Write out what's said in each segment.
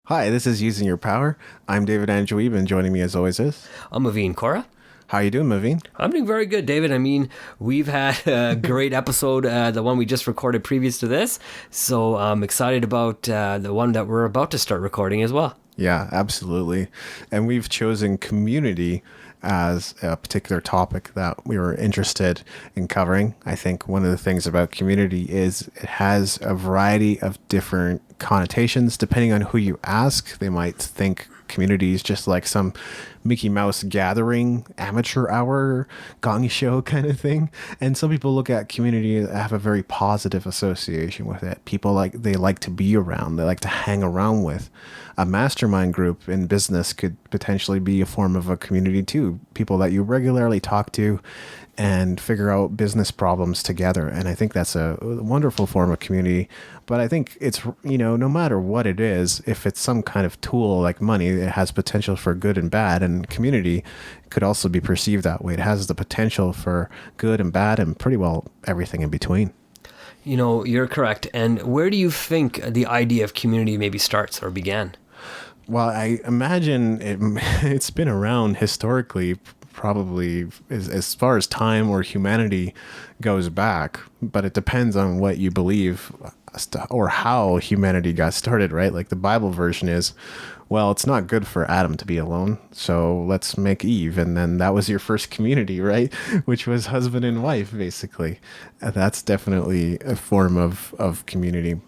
Hi, this is Using Your Power. I'm David Andrew Wiebe, and joining me as always is... I'm Maveen. Kaura? How you doing, Maveen? I'm doing very good, David. I mean, we've had a great episode, the one we just recorded previous to this. So I'm excited about the one that we're about to start recording as well. Yeah, absolutely. And we've chosen community as a particular topic that we were interested in covering. I think one of the things about community is it has a variety of different connotations. Depending on who you ask, they might think community is just like some Mickey Mouse gathering, amateur hour, gong show kind of thing. And some people look at community and have a very positive association with it. People they like to be around, they like to hang around with. A mastermind group in business could potentially be a form of a community too. People that you regularly talk to and figure out business problems together. And I think that's a wonderful form of community. But I think it's, no matter what it is, if it's some kind of tool like money, it has potential for good and bad. And community could also be perceived that way. It has the potential for good and bad and pretty well everything in between. You're correct. And where do you think the idea of community maybe starts or began? Well, I imagine it's been around historically, probably as far as time or humanity goes back, but it depends on what you believe or how humanity got started, right? Like the Bible version is, well, it's not good for Adam to be alone, so let's make Eve. And then that was your first community, right? Which was husband and wife, basically. That's definitely a form of community.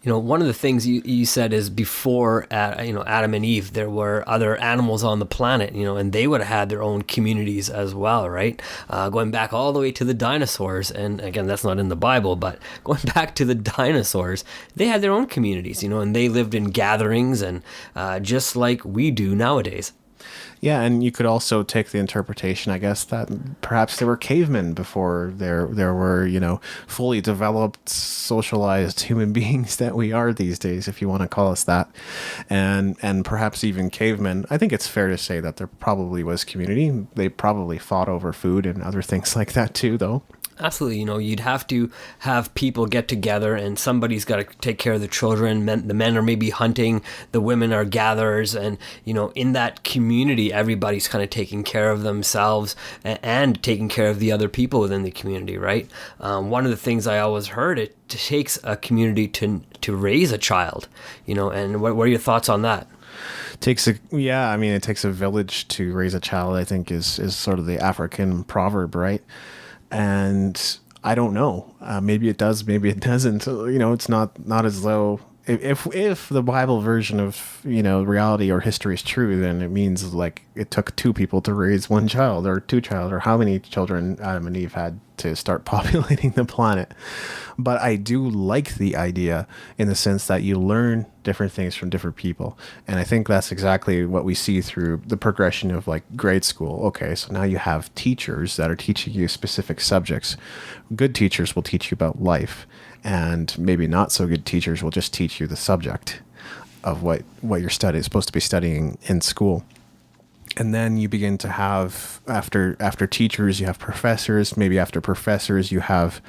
One of the things you said is before, Adam and Eve, there were other animals on the planet, and they would have had their own communities as well, right? Going back all the way to the dinosaurs, and again, that's not in the Bible, but going back to the dinosaurs, they had their own communities, and they lived in gatherings and just like we do nowadays. Yeah, and you could also take the interpretation, I guess, that perhaps there were cavemen before there were, fully developed, socialized human beings that we are these days, if you want to call us that. And perhaps even cavemen. I think it's fair to say that there probably was community. They probably fought over food and other things like that too, though. Absolutely. You'd have to have people get together and somebody's got to take care of the children. The men are maybe hunting, the women are gatherers. And, in that community, everybody's kind of taking care of themselves and taking care of the other people within the community, right? One of the things I always heard, it takes a community to raise a child, and what are your thoughts on that? It takes a village to raise a child, I think is sort of the African proverb, right? And I don't know. Maybe it does. Maybe it doesn't. It's not as though if the Bible version of reality or history is true, then it means like it took two people to raise one child or two child or how many children Adam and Eve had to start populating the planet. But I do like the idea in the sense that you learn different things from different people. And I think that's exactly what we see through the progression of like grade school. Okay, so now you have teachers that are teaching you specific subjects. Good teachers will teach you about life, and maybe not so good teachers will just teach you the subject of what you're supposed to be studying in school. And then you begin to have, after teachers, you have professors. Maybe after professors, you have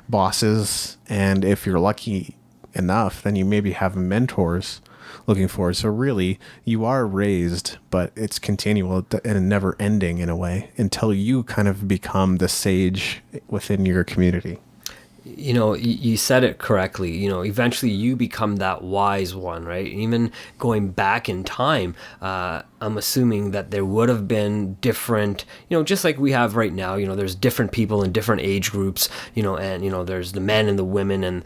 bosses. And if you're lucky enough, then you maybe have mentors looking forward. So really, you are raised, but it's continual and never ending in a way until you kind of become the sage within your community. You said it correctly. Eventually you become that wise one, right? Even going back in time, I'm assuming that there would have been different, just like we have right now, there's different people in different age groups, and, there's the men and the women and,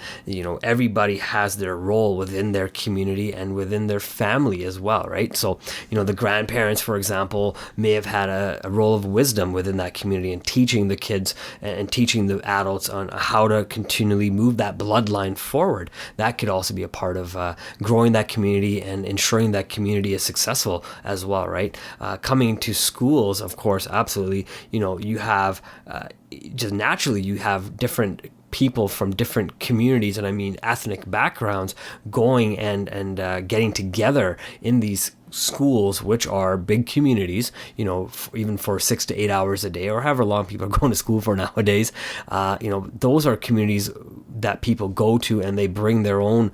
everybody has their role within their community and within their family as well, right? So, the grandparents, for example, may have had a role of wisdom within that community and teaching the kids and teaching the adults on how to continually move that bloodline forward. That could also be a part of growing that community and ensuring that community is successful as well, right? Coming to schools, of course, absolutely. You have just naturally you have different people from different communities, and I mean ethnic backgrounds, going and getting together in these schools, which are big communities, even for 6 to 8 hours a day, or however long people are going to school for nowadays. Those are communities that people go to, and they bring their own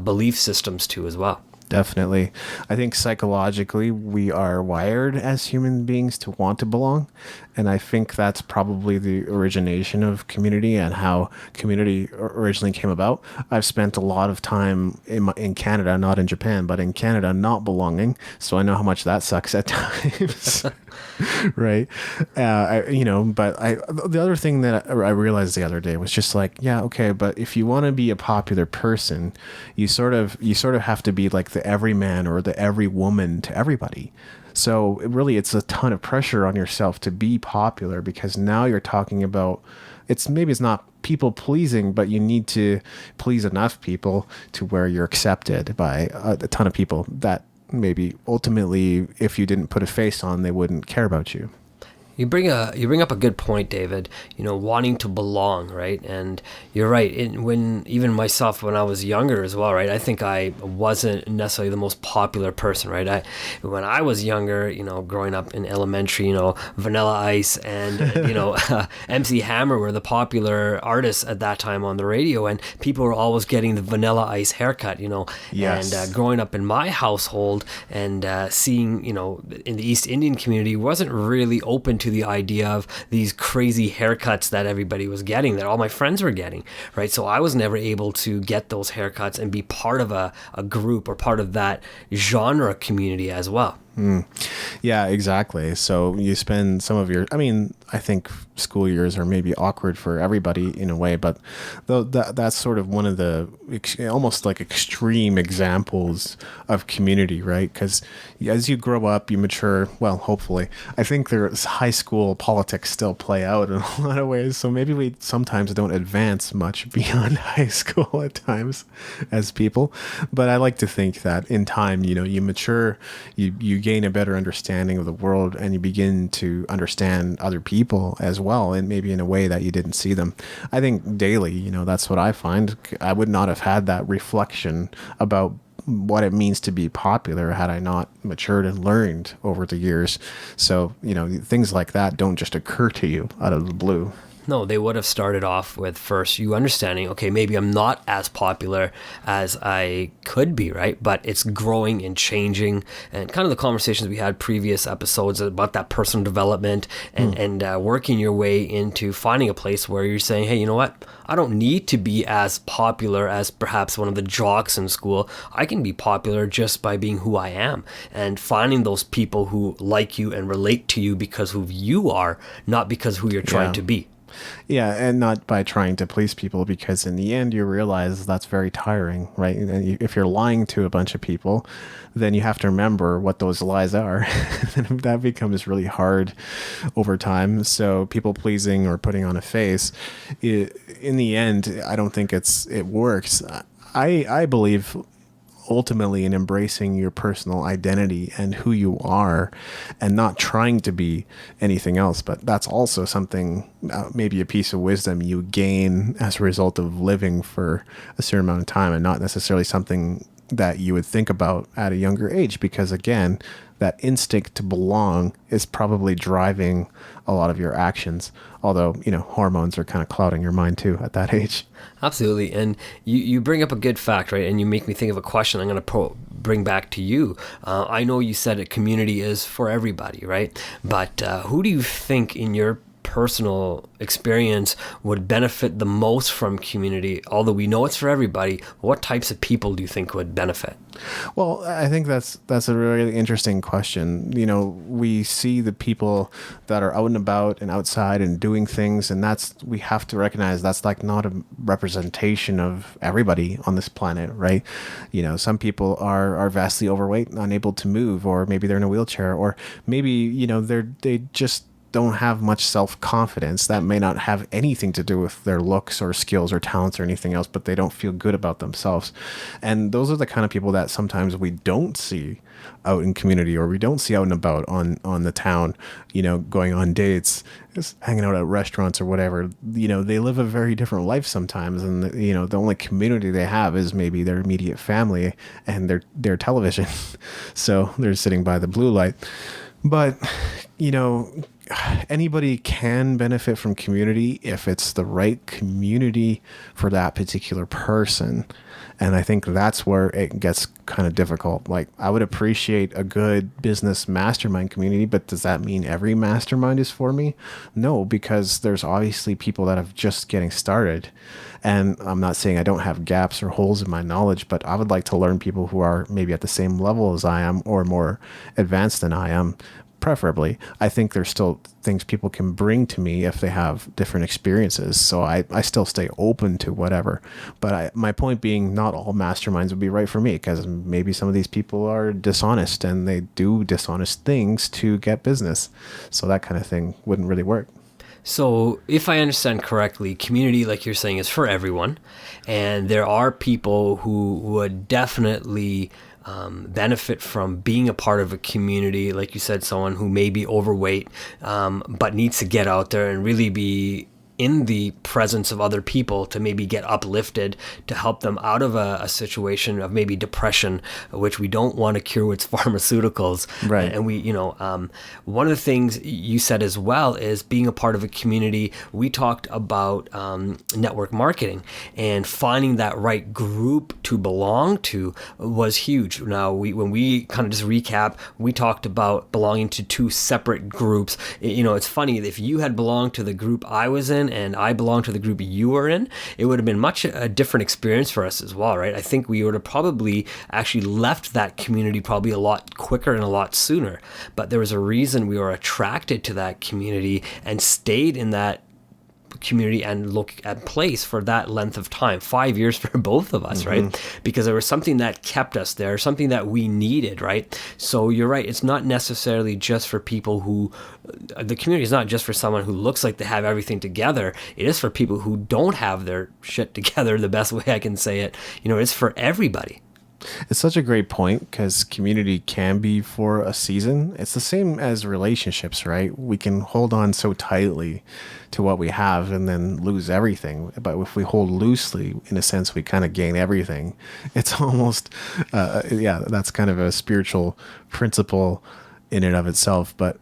belief systems to as well. Definitely. I think psychologically we are wired as human beings to want to belong. And I think that's probably the origination of community and how community originally came about. I've spent a lot of time in Canada, not in Japan, but in Canada, not belonging. So I know how much that sucks at times. Right. But the other thing that I realized the other day was just like, yeah, okay, but if you want to be a popular person, you sort of have to be like the everyman or the every woman to everybody. So really, it's a ton of pressure on yourself to be popular because now you're talking about it's not people pleasing, but you need to please enough people to where you're accepted by a ton of people that maybe ultimately, if you didn't put a face on, they wouldn't care about you. You bring up a good point, David. Wanting to belong, right? And you're right. When even myself, when I was younger as well, right? I think I wasn't necessarily the most popular person, right? When I was younger, growing up in elementary, Vanilla Ice and MC Hammer were the popular artists at that time on the radio, and people were always getting the Vanilla Ice haircut, Yes. And growing up in my household and seeing, in the East Indian community, wasn't really open to the idea of these crazy haircuts that everybody was getting, that all my friends were getting, right? So I was never able to get those haircuts and be part of a group or part of that genre community as well. Yeah, exactly. So you spend some of I think school years are maybe awkward for everybody in a way, but that's sort of one of the almost like extreme examples of community, right? Because as you grow up, you mature, well, hopefully. I think there's high school politics still play out in a lot of ways. So maybe we sometimes don't advance much beyond high school at times as people. But I like to think that in time, you mature, you gain a better understanding of the world and you begin to understand other people as well, and maybe in a way that you didn't see them. I think daily, that's what I find. I would not have had that reflection about what it means to be popular had I not matured and learned over the years. So, things like that don't just occur to you out of the blue. No, they would have started off with first you understanding, okay, maybe I'm not as popular as I could be, right? But it's growing and changing, and kind of the conversations we had previous episodes about that personal development and working your way into finding a place where you're saying, hey, you know what? I don't need to be as popular as perhaps one of the jocks in school. I can be popular just by being who I am and finding those people who like you and relate to you because who you are, not because who you're trying to be. Yeah, and not by trying to please people, because in the end you realize that's very tiring, right? And if you're lying to a bunch of people, then you have to remember what those lies are. And that becomes really hard over time. So people pleasing or putting on a face, in the end, I don't think it works. I believe ultimately in embracing your personal identity and who you are and not trying to be anything else. But that's also something, maybe a piece of wisdom you gain as a result of living for a certain amount of time, and not necessarily something that you would think about at a younger age, because again, that instinct to belong is probably driving a lot of your actions. Although, hormones are kind of clouding your mind too at that age. Absolutely. And you bring up a good fact, right? And you make me think of a question I'm going to bring back to you. I know you said a community is for everybody, right? But who do you think in your personal experience would benefit the most from community? Although we know it's for everybody, what types of people do you think would benefit? Well, I think that's a really interesting question. We see the people that are out and about and outside and doing things, and we have to recognize that's like not a representation of everybody on this planet, right? Some people are vastly overweight, unable to move, or maybe they're in a wheelchair, or maybe, they just don't have much self-confidence. That may not have anything to do with their looks or skills or talents or anything else, but they don't feel good about themselves. And those are the kind of people that sometimes we don't see out in community, or we don't see out and about on the town, going on dates, just hanging out at restaurants or whatever. They live a very different life sometimes, and the only community they have is maybe their immediate family and their television. So they're sitting by the blue light. But anybody can benefit from community if it's the right community for that particular person. And I think that's where it gets kind of difficult. Like, I would appreciate a good business mastermind community, but does that mean every mastermind is for me? No, because there's obviously people that have just getting started. And I'm not saying I don't have gaps or holes in my knowledge, but I would like to learn people who are maybe at the same level as I am or more advanced than I am. Preferably, I think there's still things people can bring to me if they have different experiences. So I still stay open to whatever. But my point being, not all masterminds would be right for me, because maybe some of these people are dishonest and they do dishonest things to get business. So that kind of thing wouldn't really work. So, if I understand correctly, community, like you're saying, is for everyone. And there are people who would definitely benefit from being a part of a community. Like you said, someone who may be overweight, but needs to get out there and really be in the presence of other people to maybe get uplifted, to help them out of a situation of maybe depression, which we don't want to cure with pharmaceuticals. Right. And one of the things you said as well is being a part of a community. We talked about network marketing, and finding that right group to belong to was huge. Now, when we kind of just recap, we talked about belonging to two separate groups. It's funny, if you had belonged to the group I was in and I belong to the group you were in, it would have been much a different experience for us as well, right? I think we would have probably actually left that community probably a lot quicker and a lot sooner. But there was a reason we were attracted to that community and stayed in that community and look at place for that length of time, 5 years for both of us, right? Because there was something that kept us there, something that we needed, right? So you're right, it's not necessarily just for people who, the community is not just for someone who looks like they have everything together. It is for people who don't have their shit together, the best way I can say it. It's for everybody. It's such a great point, because community can be for a season. It's the same as relationships, right? We can hold on so tightly to what we have and then lose everything. But if we hold loosely, in a sense, we kind of gain everything. It's almost, that's kind of a spiritual principle in and of itself. But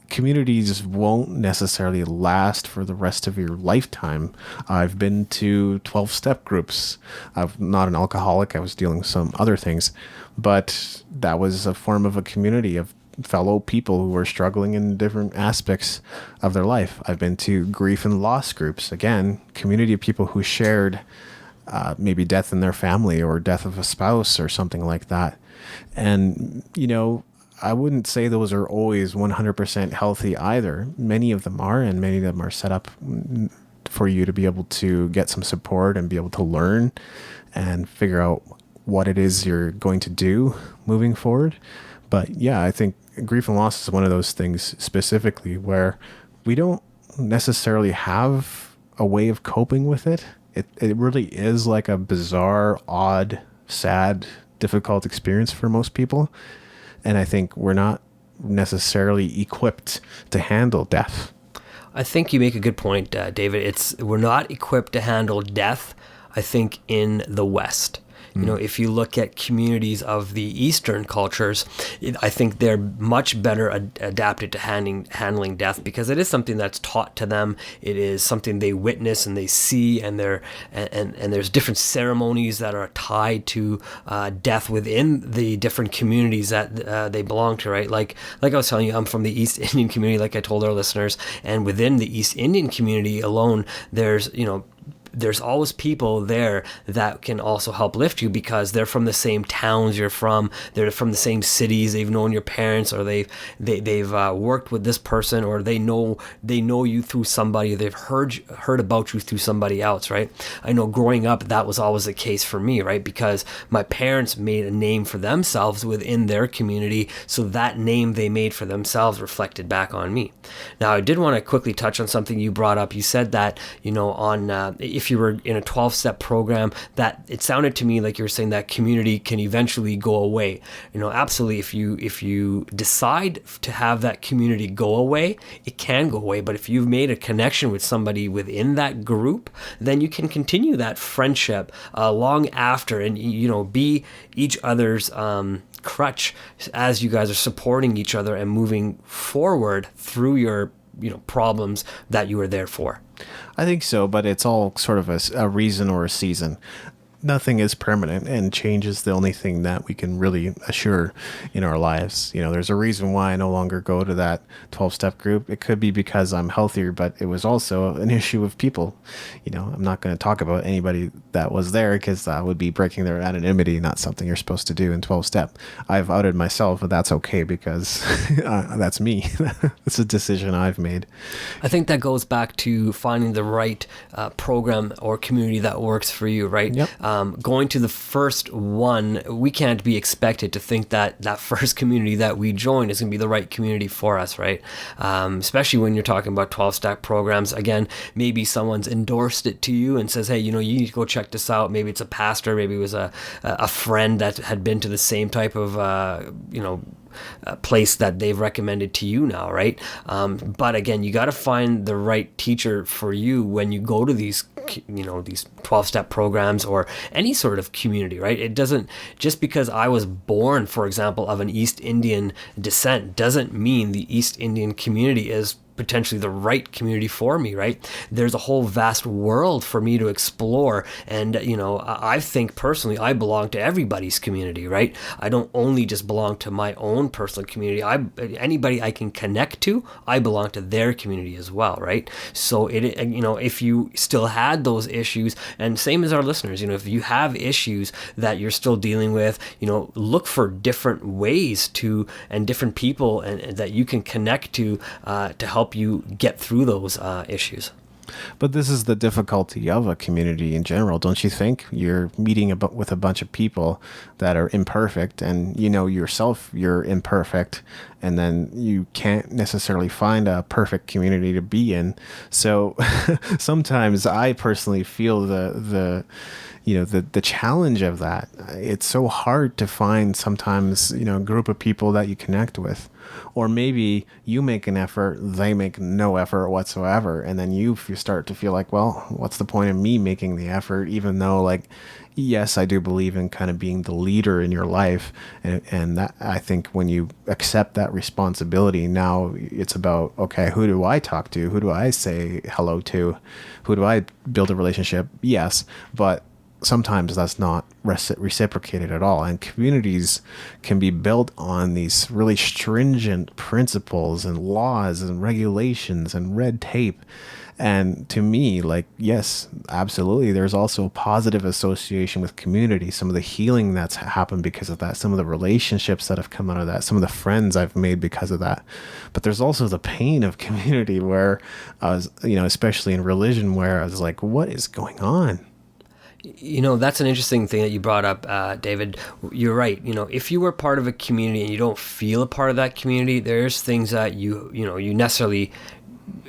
communities won't necessarily last for the rest of your lifetime. I've been to 12-step groups. I'm not an alcoholic. I was dealing with some other things, but that was a form of a community of fellow people who were struggling in different aspects of their life. I've been to grief and loss groups. Again, community of people who shared maybe death in their family or death of a spouse or something like that. And, I wouldn't say those are always 100% healthy either. Many of them are, and many of them are set up for you to be able to get some support and be able to learn and figure out what it is you're going to do moving forward. But yeah, I think grief and loss is one of those things specifically where we don't necessarily have a way of coping with it. It really is like a bizarre, odd, sad, difficult experience for most people. And I think we're not necessarily equipped to handle death. I think you make a good point, David. We're not equipped to handle death, I think, in the West. If you look at communities of the Eastern cultures, I think they're much better adapted to handling death, because it is something that's taught to them. It is something they witness and they see, and there's different ceremonies that are tied to death within the different communities that they belong to, right? Like I was telling you, I'm from the East Indian community, like I told our listeners, and within the East Indian community alone, there's always people there that can also help lift you, because they're from the same towns you're from. They're from the same cities. They've known your parents, or they've worked with this person, or they know you through somebody. They've heard about you through somebody else, right? I know growing up, that was always the case for me, right? Because my parents made a name for themselves within their community, so that name they made for themselves reflected back on me. Now, I did want to quickly touch on something you brought up. You said that, if you were in a 12-step program, that it sounded to me like you were saying that community can eventually go away. Absolutely, if you decide to have that community go away, it can go away. But if you've made a connection with somebody within that group, then you can continue that friendship long after, and be each other's crutch as you guys are supporting each other and moving forward through your problems that you were there for. I think so, but it's all sort of a reason or a season. Nothing is permanent, and change is the only thing that we can really assure in our lives. There's a reason why I no longer go to that 12-step group. It could be because I'm healthier, but it was also an issue of people. I'm not going to talk about anybody that was there because that would be breaking their anonymity, not something you're supposed to do in 12-step. I've outed myself, but that's okay because that's me. It's a decision I've made. I think that goes back to finding the right program or community that works for you, right? Yep. Going to the first one, we can't be expected to think that that first community that we join is going to be the right community for us, right? Especially when you're talking about 12-step programs. Again, maybe someone's endorsed it to you and says, hey, you need to go check this out. Maybe it's a pastor, maybe it was a friend that had been to the same type of, place that they've recommended to you now, right? But again, you got to find the right teacher for you when you go to these 12-step programs or any sort of community, right? It doesn't, just because I was born, for example, of an East Indian descent, doesn't mean the East Indian community is potentially the right community for me, right? There's a whole vast world for me to explore. And, I think personally, I belong to everybody's community, right? I don't only just belong to my own personal community. Anybody I can connect to, I belong to their community as well, right? So if you still had those issues, and same as our listeners, if you have issues that you're still dealing with, look for different ways and different people and that you can connect to help you get through those issues. But this is the difficulty of a community in general, don't you think? You're meeting with a bunch of people that are imperfect, and yourself you're imperfect, and then you can't necessarily find a perfect community to be in. So sometimes I personally feel the challenge of that. It's so hard to find sometimes, a group of people that you connect with. Or maybe you make an effort, they make no effort whatsoever. And then you start to feel like, well, what's the point of me making the effort? Even though, yes, I do believe in kind of being the leader in your life. And that, I think when you accept that responsibility, now it's about, okay, who do I talk to? Who do I say hello to? Who do I build a relationship? Yes, but sometimes that's not reciprocated at all. And communities can be built on these really stringent principles and laws and regulations and red tape. And to me, yes, absolutely, there's also a positive association with community. Some of the healing that's happened because of that, some of the relationships that have come out of that, some of the friends I've made because of that. But there's also the pain of community where I was, especially in religion, where I was like, what is going on? That's an interesting thing that you brought up, David. You're right. If you were part of a community and you don't feel a part of that community, there's things that you necessarily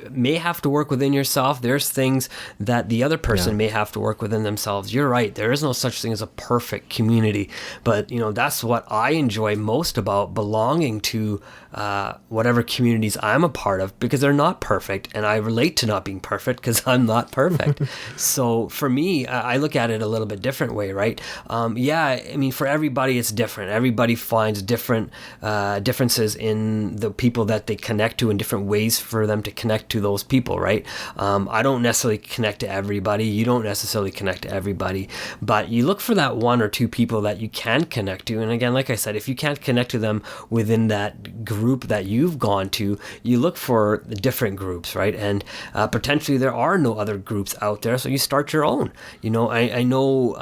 may have to work within yourself. There's things that the other person may have to work within themselves. You're right. There is no such thing as a perfect community. But, that's what I enjoy most about belonging to whatever communities I'm a part of, because they're not perfect. And I relate to not being perfect because I'm not perfect. So for me, I look at it a little bit different way, right? For everybody, it's different. Everybody finds different differences in the people that they connect to and different ways for them to connect to those people, right? I don't necessarily connect to everybody. You don't necessarily connect to everybody, but you look for that one or two people that you can connect to. And again, like I said, if you can't connect to them within that group that you've gone to, you look for the different groups, right? And potentially there are no other groups out there, so you start your own. I know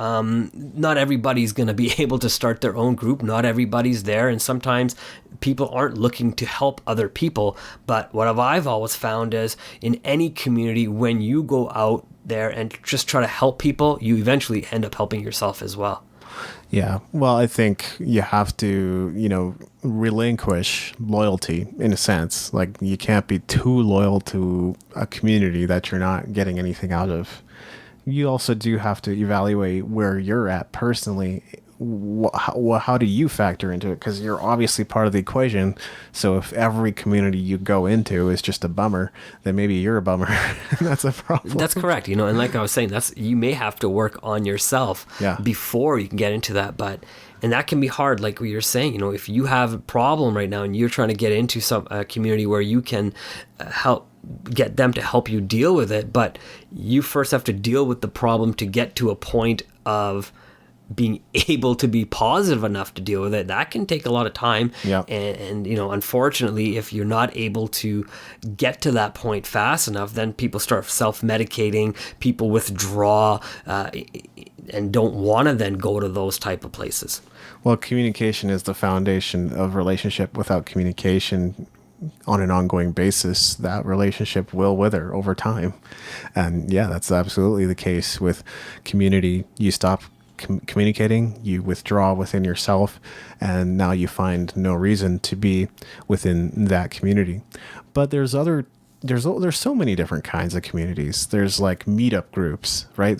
not everybody's going to be able to start their own group. Not everybody's there, and sometimes people aren't looking to help other people. But what I've always found is in any community, when you go out there and just try to help people, you eventually end up helping yourself as well. Yeah. Well, I think you have to, relinquish loyalty in a sense. You can't be too loyal to a community that you're not getting anything out of. You also do have to evaluate where you're at personally. How do you factor into it? Because you're obviously part of the equation. So if every community you go into is just a bummer, then maybe you're a bummer. That's a problem. That's correct. And like I was saying, you may have to work on yourself before you can get into that. And that can be hard, like what you're saying. If you have a problem right now and you're trying to get into some community where you can help get them to help you deal with it, but you first have to deal with the problem to get to a point of being able to be positive enough to deal with it. That can take a lot of time. Yeah. And unfortunately, if you're not able to get to that point fast enough, then people start self-medicating, people withdraw, and don't want to then go to those type of places. Well, communication is the foundation of relationship. Without communication on an ongoing basis, that relationship will wither over time. And yeah, that's absolutely the case with community. You stop communicating, you withdraw within yourself, and now you find no reason to be within that community. But there's so many different kinds of communities. There's like meetup groups, right?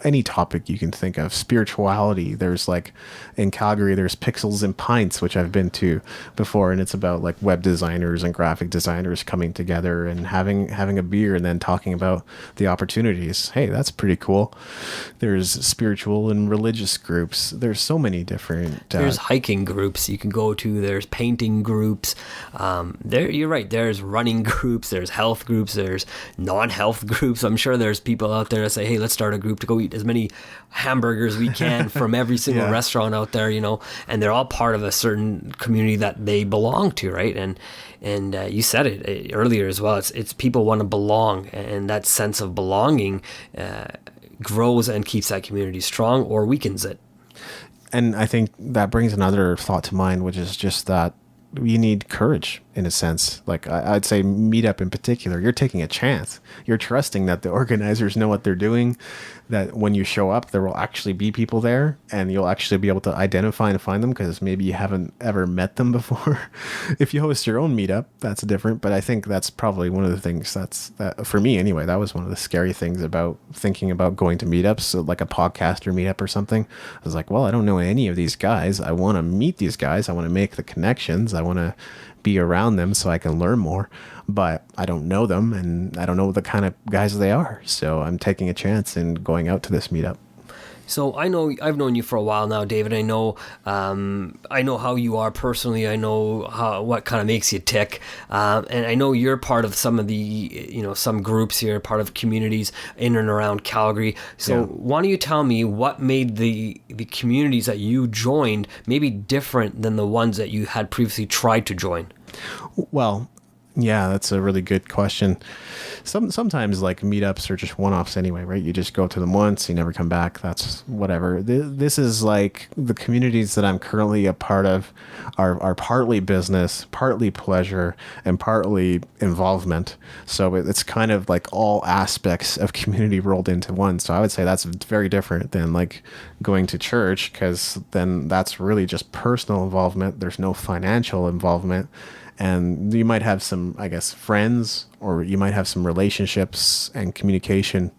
Any topic you can think of, spirituality. There's like in Calgary, there's Pixels and Pints, which I've been to before, and it's about like web designers and graphic designers coming together and having a beer and then talking about the opportunities. Hey, that's pretty cool. There's spiritual and religious groups. There's so many different. There's hiking groups you can go to. There's painting groups. You're right. There's running groups, there's health groups, there's non-health groups. I'm sure there's people out there that say, hey, let's start a group to go eat as many hamburgers we can from every single restaurant out there, and they're all part of a certain community that they belong to, right? And you said it earlier as well, it's people want to belong, and that sense of belonging grows and keeps that community strong or weakens it. And I think that brings another thought to mind, which is just that you need courage in a sense. Like I'd say meetup in particular, you're taking a chance. You're trusting that the organizers know what they're doing, that when you show up, there will actually be people there and you'll actually be able to identify and find them because maybe you haven't ever met them before. If you host your own meetup, that's different. But I think that's probably one of the things that for me anyway, that was one of the scary things about thinking about going to meetups. So like a podcaster meetup or something. I was like, well, I don't know any of these guys. I want to meet these guys. I want to make the connections. I want to be around them so I can learn more, but I don't know them and I don't know the kind of guys they are. So I'm taking a chance and going out to this meetup. So I know I've known you for a while now, David. I know how you are personally. I know what kind of makes you tick, and I know you're part of some of the some groups here, part of communities in and around Calgary. So why don't you tell me what made the communities that you joined maybe different than the ones that you had previously tried to join? Well, yeah, that's a really good question. Sometimes like meetups are just one-offs anyway, right? You just go to them once, you never come back. That's whatever. This is like the communities that I'm currently a part of are partly business, partly pleasure, and partly involvement. So it's kind of like all aspects of community rolled into one. So I would say that's very different than like going to church, because then that's really just personal involvement. There's no financial involvement. And you might have some, I guess, friends, or you might have some relationships and communication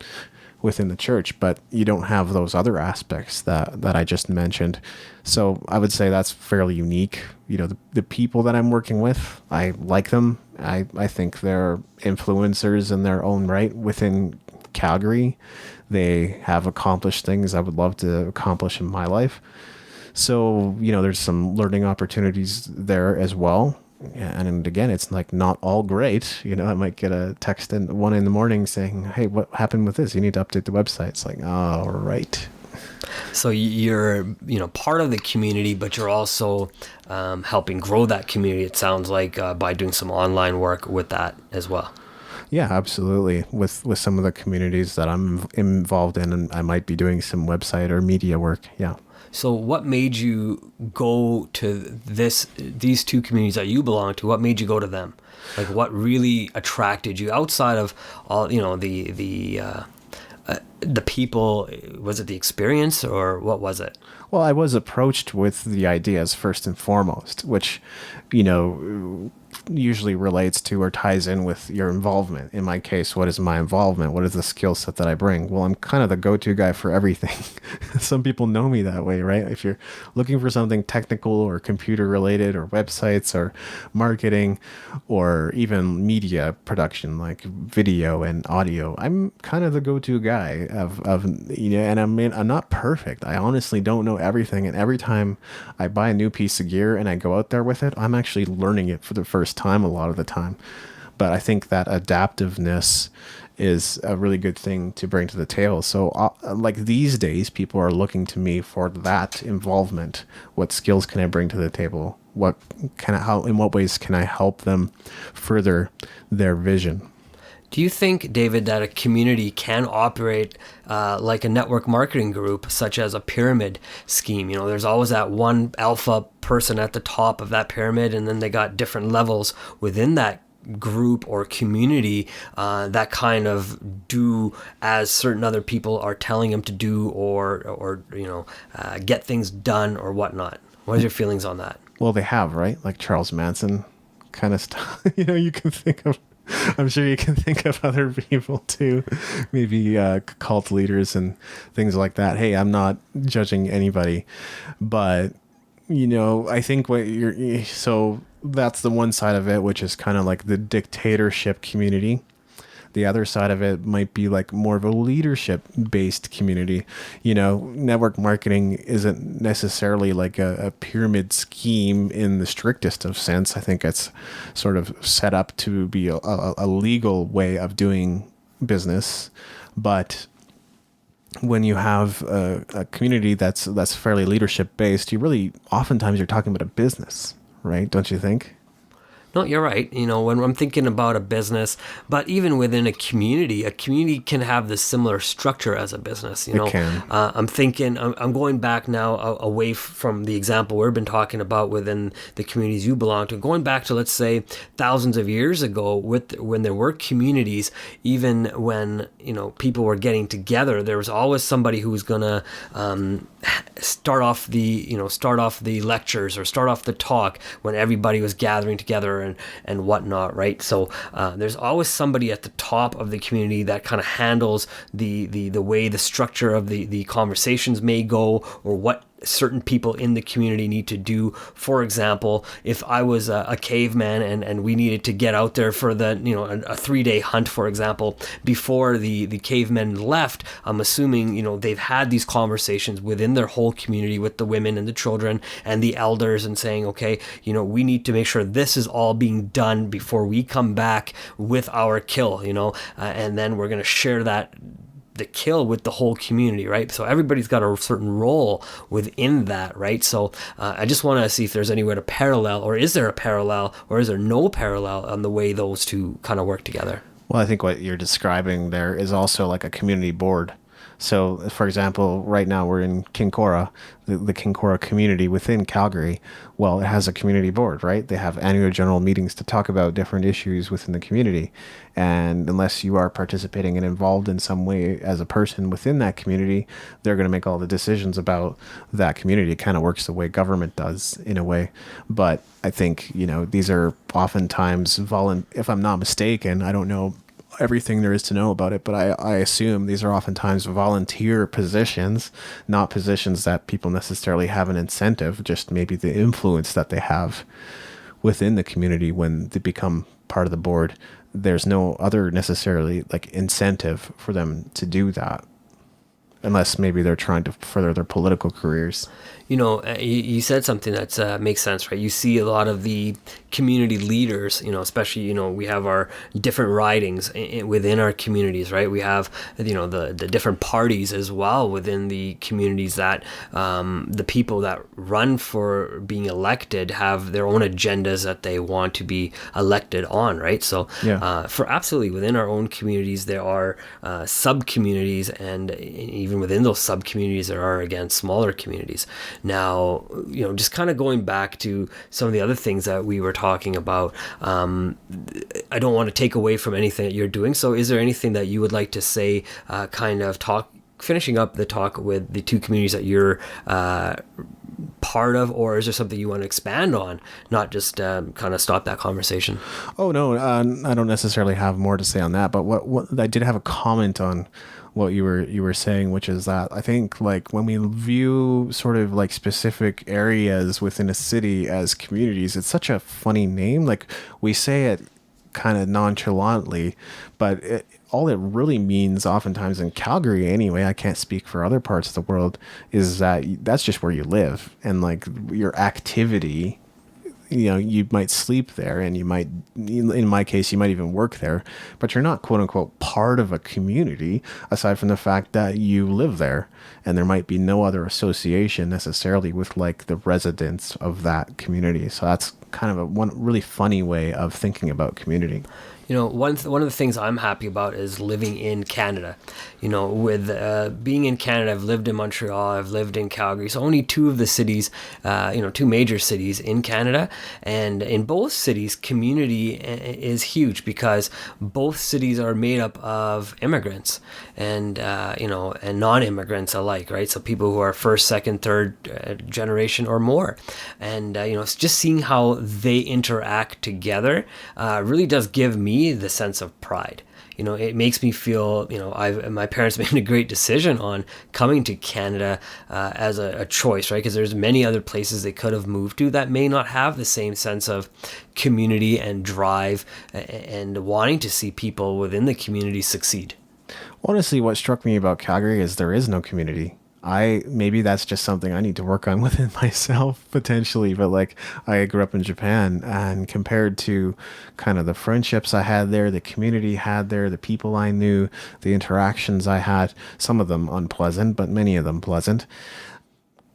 within the church, but you don't have those other aspects that I just mentioned. So I would say that's fairly unique. The people that I'm working with, I like them. I think they're influencers in their own right within Calgary. They have accomplished things I would love to accomplish in my life. So, there's some learning opportunities there as well. And again, it's like not all great. I might get a text at 1 a.m. saying, hey, what happened with this? You need to update the website. It's like, oh, right. So you're, part of the community, but you're also helping grow that community, it sounds like, by doing some online work with that as well. Yeah, absolutely. With some of the communities that I'm involved in, and I might be doing some website or media work. Yeah. So what made you go to these two communities that you belong to? What made you go to them? Like, what really attracted you outside of all, the people? Was it the experience, or what was it? Well, I was approached with the ideas first and foremost, which, usually relates to or ties in with your involvement. In my case, what is my involvement? What is the skill set that I bring? Well, I'm kind of the go-to guy for everything. Some people know me that way, right? If you're looking for something technical or computer related or websites or marketing or even media production like video and audio, I'm kind of the go-to guy and I'm not perfect. I honestly don't know everything. And every time I buy a new piece of gear and I go out there with it, I'm actually learning it for the first time a lot of the time. But I think that adaptiveness is a really good thing to bring to the table. So, like these days, people are looking to me for that involvement. What skills can I bring to the table? What can I, how, in what ways can I help them further their vision? Do you think, David, that a community can operate like a network marketing group, such as a pyramid scheme? You know, there's always that one alpha person at the top of that pyramid, and then they got different levels within that group or community that kind of do as certain other people are telling them to do, or get things done or whatnot. What are your feelings on that? Well, they have, right? Like Charles Manson kind of stuff. You can think of, I'm sure you can think of other people too, maybe cult leaders and things like that. Hey, I'm not judging anybody, but I think so that's the one side of it, which is kind of like the dictatorship community. The other side of it might be like more of a leadership based community. Network marketing isn't necessarily like a pyramid scheme in the strictest of sense. I think it's sort of set up to be a legal way of doing business. But when you have a community that's fairly leadership based, oftentimes you're talking about a business, right? Don't you think? No, you're right. When I'm thinking about a business, but even within a community can have this similar structure as a business. It can. I'm going back now away from the example we've been talking about within the communities you belong to, going back to, let's say, thousands of years ago when there were communities, even when, people were getting together, there was always somebody who was going to start off the lectures or start off the talk when everybody was gathering together and whatnot, right? So there's always somebody at the top of the community that kind of handles the way the structure of the conversations may go, or what certain people in the community need to do. For example, if I was a caveman and we needed to get out there for a 3-day hunt, for example, before the cavemen left, I'm assuming, they've had these conversations within their whole community with the women and the children and the elders, and saying, okay, we need to make sure this is all being done before we come back with our kill, and then we're going to share the kill with the whole community, right? So everybody's got a certain role within that, right? So I just want to see if there's anywhere to parallel, or is there a parallel, or is there no parallel on the way those two kind of work together? Well, I think what you're describing there is also like a community board. So, for example, right now we're in Kaura, the Kaura community within Calgary. Well, it has a community board, right? They have annual general meetings to talk about different issues within the community. And unless you are participating and involved in some way as a person within that community, they're going to make all the decisions about that community. It kind of works the way government does in a way. But I think, these are oftentimes if I'm not mistaken, I don't know everything there is to know about it, but I assume these are oftentimes volunteer positions, not positions that people necessarily have an incentive, just maybe the influence that they have within the community when they become part of the board. There's no other necessarily like incentive for them to do that, unless maybe they're trying to further their political careers. You said something that makes sense, right? You see a lot of the community leaders, especially, we have our different ridings within our communities, right? We have, the different parties as well within the communities that the people that run for being elected have their own agendas that they want to be elected on, right? So Yeah. For absolutely within our own communities, there are sub-communities, and even within those sub-communities, there are, again, smaller communities. Now, just kind of going back to some of the other things that we were talking about, I don't want to take away from anything that you're doing. So is there anything that you would like to say, finishing up the talk with the two communities that you're part of, or is there something you want to expand on, not just kind of stop that conversation? Oh, no, I don't necessarily have more to say on that, but what I did have a comment on what you were saying, which is that I think like when we view sort of like specific areas within a city as communities, it's such a funny name. Like we say it kind of nonchalantly, but all it really means oftentimes in Calgary anyway, I can't speak for other parts of the world, is that that's just where you live, and like your activity you might sleep there, and you might, in my case, you might even work there, but you're not quote unquote part of a community aside from the fact that you live there, and there might be no other association necessarily with like the residents of that community. So that's kind of one really funny way of thinking about community. One of the things I'm happy about is living in Canada. With being in Canada, I've lived in Montreal, I've lived in Calgary, so only two of the cities, two major cities in Canada. And in both cities, community is huge because both cities are made up of immigrants and and non-immigrants alike, right? So people who are first, second, third generation or more, and just seeing how they interact together really does give me the sense of pride. It makes me feel, my parents made a great decision on coming to Canada as a choice, right? Because there's many other places they could have moved to that may not have the same sense of community and drive and wanting to see people within the community succeed. Honestly, what struck me about Calgary is there is no community. Maybe that's just something I need to work on within myself potentially, but like I grew up in Japan, and compared to kind of the friendships I had there, the community had there, the people I knew, the interactions I had, some of them unpleasant, but many of them pleasant.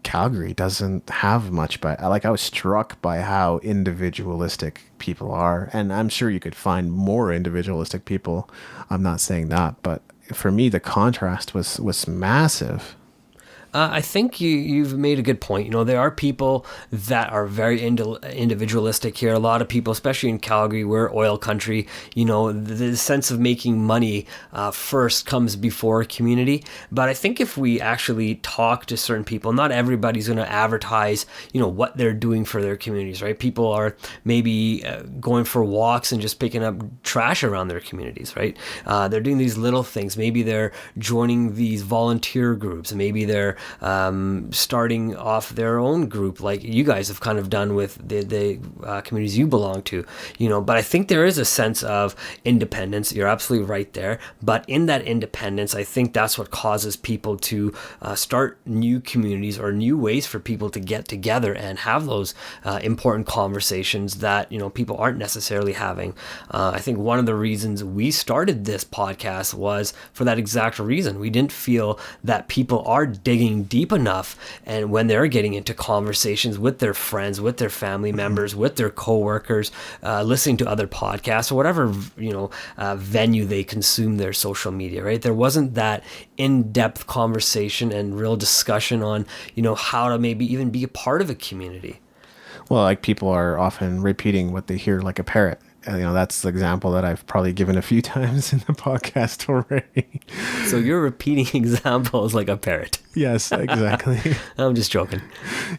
Calgary doesn't have much, but like I was struck by how individualistic people are, and I'm sure you could find more individualistic people. I'm not saying that, but for me the contrast was massive. I think you've made a good point. There are people that are very individualistic here. A lot of people, especially in Calgary, we're oil country. The sense of making money first comes before community. But I think if we actually talk to certain people, not everybody's going to advertise, what they're doing for their communities, right? People are maybe going for walks and just picking up trash around their communities, right? They're doing these little things. Maybe they're joining these volunteer groups. Maybe they're starting off their own group like you guys have kind of done with the communities you belong to, but I think there is a sense of independence. You're absolutely right there, but in that independence, I think that's what causes people to start new communities or new ways for people to get together and have those important conversations that people aren't necessarily having. I think one of the reasons we started this podcast was for that exact reason. We didn't feel that people are digging deep enough, and when they're getting into conversations with their friends, with their family members, with their coworkers, listening to other podcasts or whatever venue they consume their social media, right? There wasn't that in-depth conversation and real discussion on how to maybe even be a part of a community. Well, like people are often repeating what they hear like a parrot. That's the example that I've probably given a few times in the podcast already. So you're repeating examples like a parrot. Yes, exactly. I'm just joking.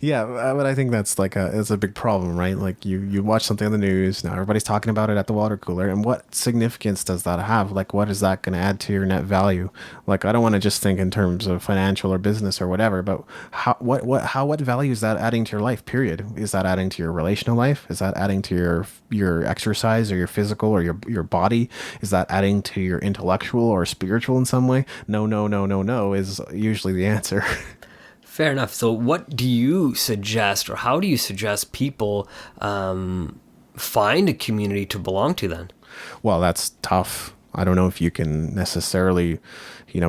Yeah, but I think that's it's a big problem, right? Like you watch something on the news, now everybody's talking about it at the water cooler, and what significance does that have? Like, what is that going to add to your net value? Like, I don't want to just think in terms of financial or business or whatever, but what value is that adding to your life? Period. Is that adding to your relational life? Is that adding to your exercise or your physical or your body? Is that adding to your intellectual or spiritual in some way? No is usually the answer. Fair enough. So what do you suggest, or how do you suggest people find a community to belong to then? Well, that's tough. I don't know if you can necessarily,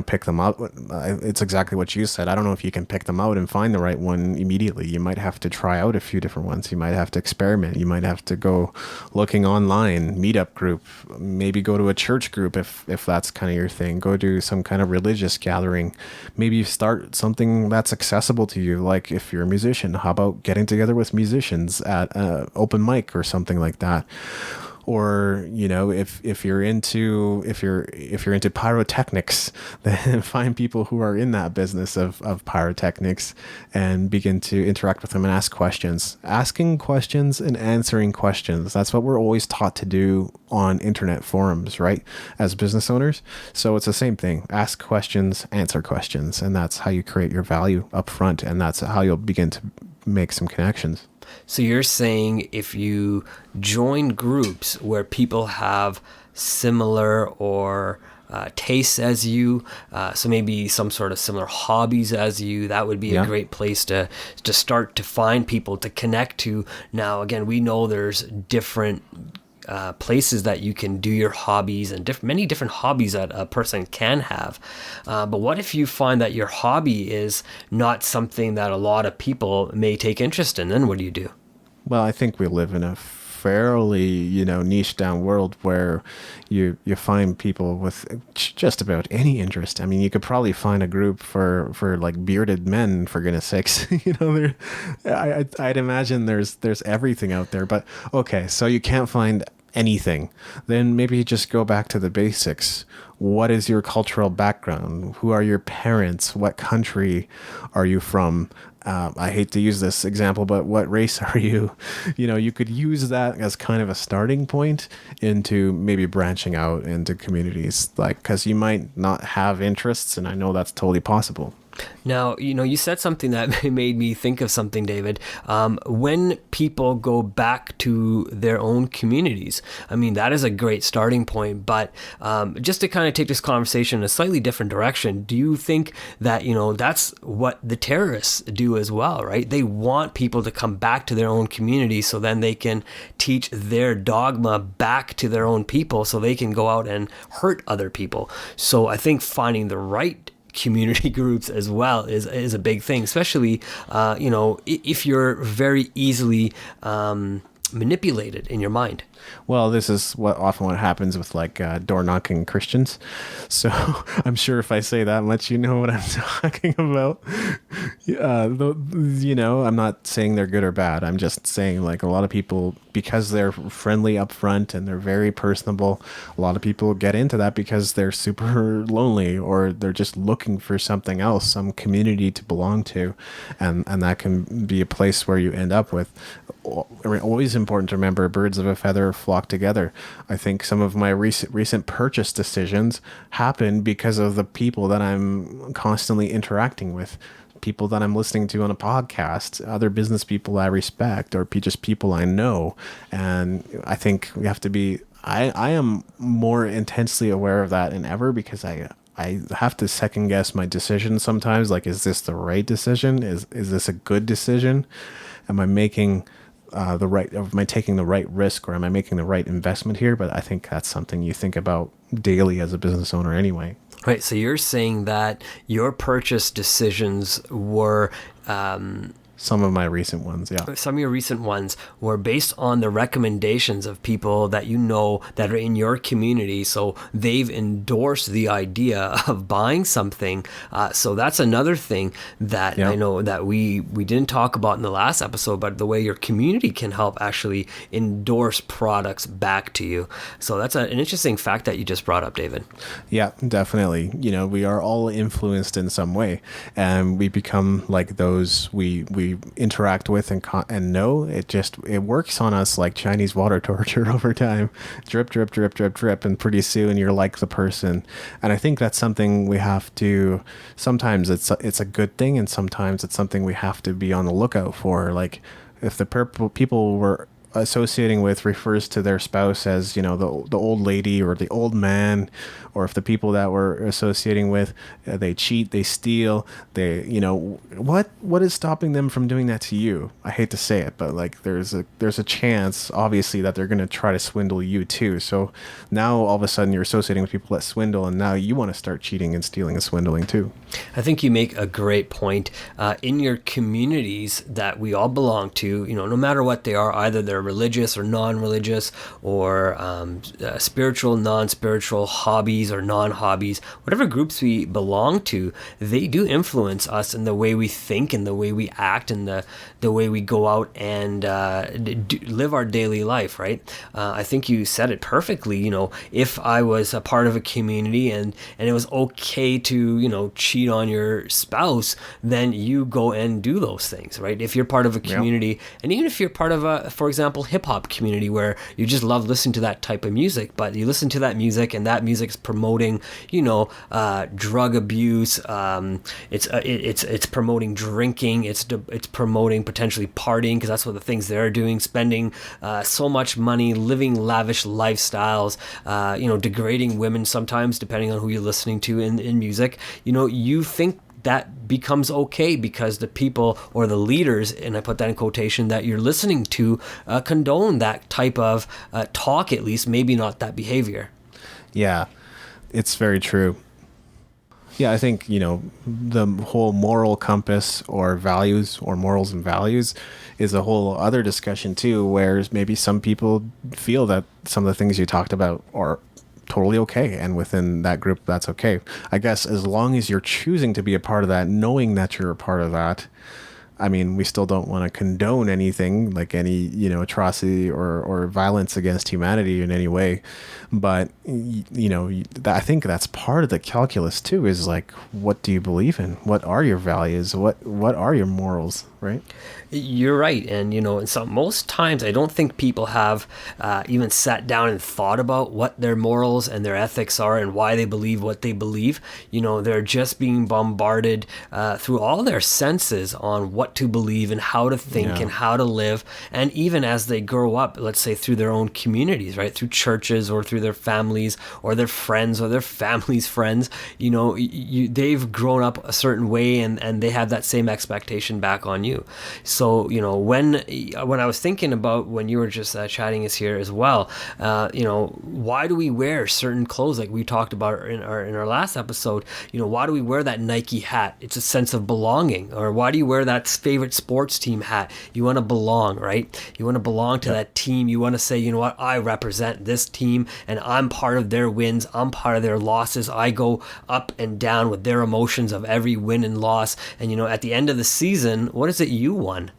pick them out. It's exactly what you said. I don't know if you can pick them out and find the right one immediately. You might have to try out a few different ones. You might have to experiment. You might have to go looking online, meetup group, maybe go to a church group if that's kind of your thing. Go to some kind of religious gathering. Maybe you start something that's accessible to you. Like if you're a musician, how about getting together with musicians at an open mic or something like that? Or if you're into pyrotechnics, then find people who are in that business of pyrotechnics and begin to interact with them and ask questions. Asking questions and answering questions. That's what we're always taught to do on internet forums, right? As business owners. So it's the same thing. Ask questions, answer questions, and that's how you create your value up front, and that's how you'll begin to make some connections. So you're saying if you join groups where people have similar or tastes as you, so maybe some sort of similar hobbies as you. That would be a great place to start to find people to connect to. Now, again, we know there's different places that you can do your hobbies, and many different hobbies that a person can have. But what if you find that your hobby is not something that a lot of people may take interest in? Then what do you do? Well, I think we live in a fairly, niche down world where you find people with just about any interest. I mean, you could probably find a group for like bearded men, for goodness sakes. I'd imagine there's everything out there. But okay, so you can't find anything. Then maybe you just go back to the basics. What is your cultural background? Who are your parents? What country are you from? I hate to use this example, but what race are you? You could use that as kind of a starting point into maybe branching out into communities, like, because you might not have interests, and I know that's totally possible. Now, you said something that made me think of something, David. When people go back to their own communities, I mean, that is a great starting point. But just to kind of take this conversation in a slightly different direction, do you think that, that's what the terrorists do as well, right? They want people to come back to their own community so then they can teach their dogma back to their own people so they can go out and hurt other people. So I think finding the right community groups as well is a big thing, especially if you're very easily manipulated in your mind. Well, this is what happens with like door knocking Christians. So I'm sure if I say that much, you know what I'm talking about. I'm not saying they're good or bad. I'm just saying, like, a lot of people, because they're friendly up front and they're very personable, a lot of people get into that because they're super lonely, or they're just looking for something else, some community to belong to. And that can be a place where you end up with. Always important to remember, birds of a feather flock together. I think some of my recent purchase decisions happen because of the people that I'm constantly interacting with, people that I'm listening to on a podcast, other business people I respect, or just people I know. And I think we have to be, I am more intensely aware of that than ever, because I have to second guess my decisions sometimes. Like, is this the right decision? Is this a good decision? Am I making am I taking the right risk, or am I making the right investment here? But I think that's something you think about daily as a business owner anyway. Right. So you're saying that your purchase decisions were Some of my recent ones, yeah. Some of your recent ones were based on the recommendations of people that that are in your community. So they've endorsed the idea of buying something. So that's another thing that I know that we didn't talk about in the last episode, but the way your community can help actually endorse products back to you. So that's an interesting fact that you just brought up, David. Yeah, definitely. We are all influenced in some way, and we become like those we interact with and know. It works on us like Chinese water torture over time. Drip, drip, drip, drip, drip, and pretty soon you're like the person. And I think that's something we have to, sometimes it's a good thing, and sometimes it's something we have to be on the lookout for. Like, if the people were associating with refers to their spouse as, the old lady or the old man, or if the people that we're associating with, they cheat, they steal, what is stopping them from doing that to you? I hate to say it, but like there's a chance, obviously, that they're going to try to swindle you too. So now all of a sudden you're associating with people that swindle, and now you want to start cheating and stealing and swindling too. I think you make a great point. In your communities that we all belong to, no matter what they are, either they're religious or non-religious, or spiritual, non-spiritual, hobbies or non-hobbies, whatever groups we belong to, they do influence us in the way we think and the way we act and the way we go out and live our daily life, right? I think you said it perfectly. If I was a part of a community and it was okay to, cheat on your spouse, then you go and do those things, right? If you're part of a community, and even if you're part of for example, example, hip hop community where you just love listening to that type of music, but you listen to that music and that music's promoting, drug abuse. It's promoting drinking. It's promoting potentially partying, because that's what the things they're doing, spending so much money, living lavish lifestyles, degrading women sometimes, depending on who you're listening to in music. You think that becomes okay because the people or the leaders, and I put that in quotation, that you're listening to condone that type of talk, at least, maybe not that behavior. Yeah, it's very true. Yeah, I think, the whole moral compass or values or morals and values is a whole other discussion too, where maybe some people feel that some of the things you talked about are totally okay, and within that group that's okay. I guess as long as you're choosing to be a part of that, knowing that you're a part of that, I mean, we still don't want to condone anything like any, atrocity or violence against humanity in any way. But, I think that's part of the calculus too, is like, what do you believe in? What are your values? What are your morals, right? You're right. And, most times I don't think people have even sat down and thought about what their morals and their ethics are and why they believe what they believe. They're just being bombarded through all their senses on what to believe and how to think and how to live. And even as they grow up, let's say through their own communities, right? Through churches or through their families or their friends or their family's friends, they've grown up a certain way, and they have that same expectation back on you. So, when I was thinking about when you were just chatting us here as well, why do we wear certain clothes like we talked about in our last episode? Why do we wear that Nike hat? It's a sense of belonging. Or why do you wear that favorite sports team hat? You want to belong, right? You want to belong to that team. You want to say, I represent this team and I'm part of their wins. I'm part of their losses. I go up and down with their emotions of every win and loss. And, at the end of the season, what is it you won?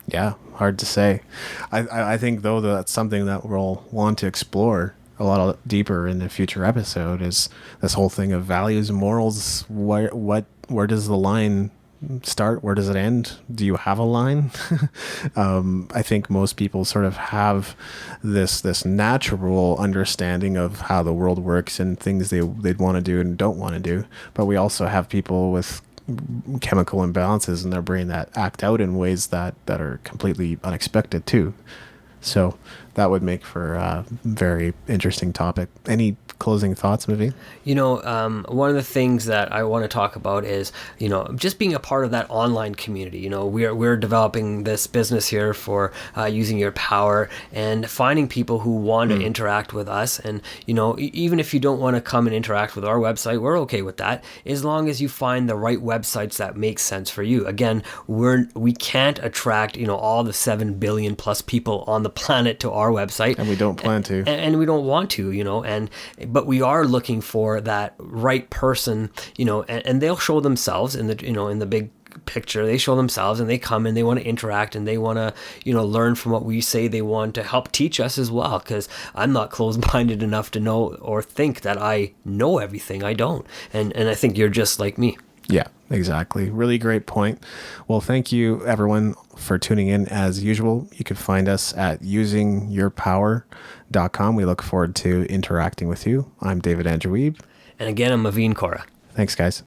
Yeah, hard to say. I think, though, that's something that we'll want to explore a lot deeper in the future episode, is this whole thing of values and morals. Where does the line start? Where does it end? Do you have a line? I think most people sort of have this natural understanding of how the world works and things they'd want to do and don't want to do. But we also have people with chemical imbalances in their brain that act out in ways that are completely unexpected too. So that would make for a very interesting topic. Any closing thoughts, Maveen? One of the things that I want to talk about is, just being a part of that online community. We're developing this business here for using your power and finding people who want to interact with us. And, even if you don't want to come and interact with our website, we're okay with that, as long as you find the right websites that make sense for you. Again, we can't attract, all the 7 billion plus people on the planet to our website. And we don't plan to. And we don't want to, but we are looking for that right person, and they'll show themselves in the big picture. They show themselves and they come and they want to interact and they want to, learn from what we say. They want to help teach us as well, because I'm not closed-minded enough to know or think that I know everything. I don't. And I think you're just like me. Yeah, exactly. Really great point. Well, thank you everyone for tuning in as usual. You can find us at usingyourpower.com. We look forward to interacting with you. I'm David Andrew Wiebe. And again, I'm Maveen Kaura. Thanks, guys.